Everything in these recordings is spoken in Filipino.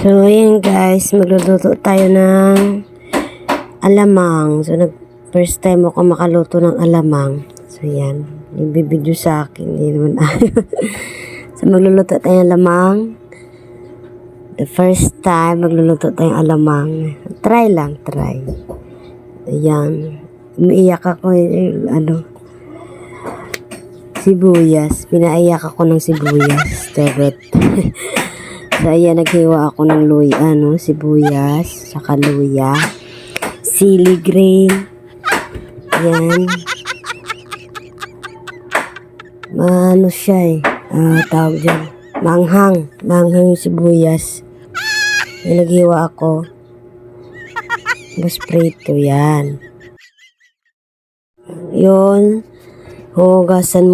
So, ayan guys, magluluto tayo ng alamang. So, first time ako makaluto ng alamang. So, ayan, ibibidyo sa akin. Hindi naman ayaw. So, magluluto tayo ng alamang. The first time, magluluto tayo ng alamang. Try lang, try. Ayan. Umiiyak ako, sibuyas. Pinaiyak ako ng sibuyas. Tebet. So, ayan, naghiwa ako ng luya, sibuyas, saka luya, sili green, ayan. Ano siya tawag dyan, manghang yung sibuyas. Ayan, naghiwa ako. Tapos prito, yan. Yun, hugasan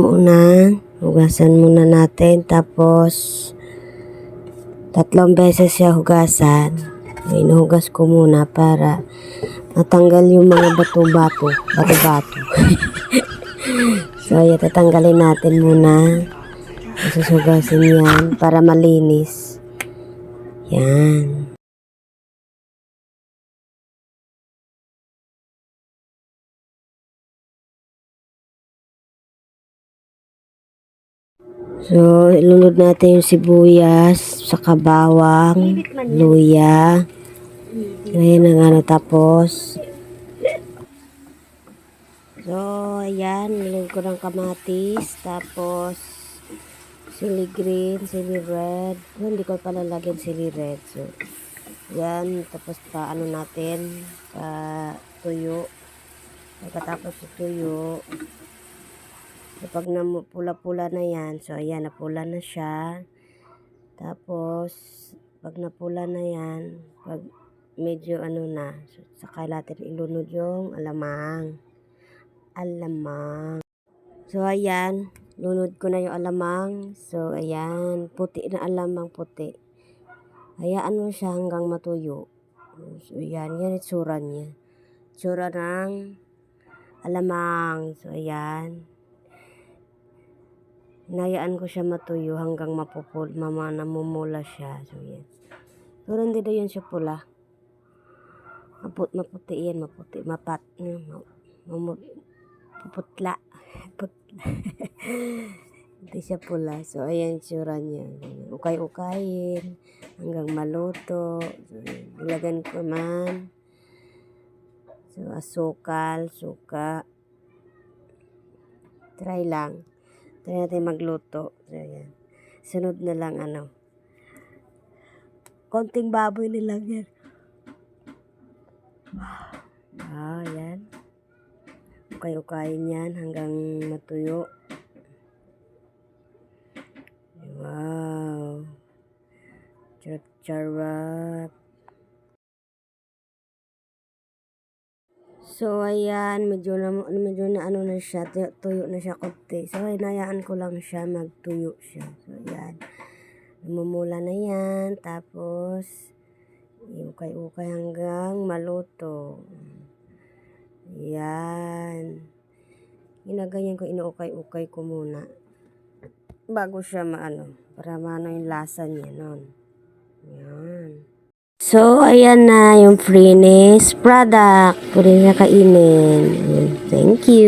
muna natin, tapos 3 beses siya hugasan. Inuhugas ko muna para matanggal yung mga bato-bato. So, ayan, tatanggalin natin muna. Susugasin yan para malinis. Yan. So, ilunod natin yung sibuyas, saka bawang, luya. Ayan ang tapos. So, ayan, nilagay ko ng kamatis, tapos sili green, sili red. Hindi ko pala lagyan sili red. So, yan, tapos natin, tuyo. Pagkatapos tuyo, kapag pula-pula na yan, so ayan, napula na siya. Tapos, pag napula na yan, pag medyo na, so, saka natin ilunod yung alamang. So, ayan, lunod ko na yung alamang. So, ayan, puti na alamang, puti. Hayaan mo siya hanggang matuyo. So, ayan, yan itsura niya. Itsura ng alamang. So, ayan. Hinayaan ko siya matuyo hanggang namumula siya. So, yan. Pero hindi na yun siya pula. Maputi yan, maputi. Puputla. Hindi siya pula. So, ayan yung tsura niya. Ukay-ukayin hanggang maluto. So, ilagyan ko man. So, asukal, suka. Try lang. Try natin magluto. So, ayan. Sunod na lang, konting baboy nilang yan. Ayan. Ukay-ukayin yan hanggang matuyo. Wow. Charap. So, ayan, medyo na na siya, tuyo na siya konti. So, hinayaan ko lang siya, magtuyo siya. So, ayan. Namumula na yan, tapos, ukay-ukay hanggang maluto. Ayan. Ginaganyan ko, inuukay-ukay ko muna. Bago siya para yung lasa niya nun. Ayan. So, ayan na yung finished product. Pwede na kainin. Thank you.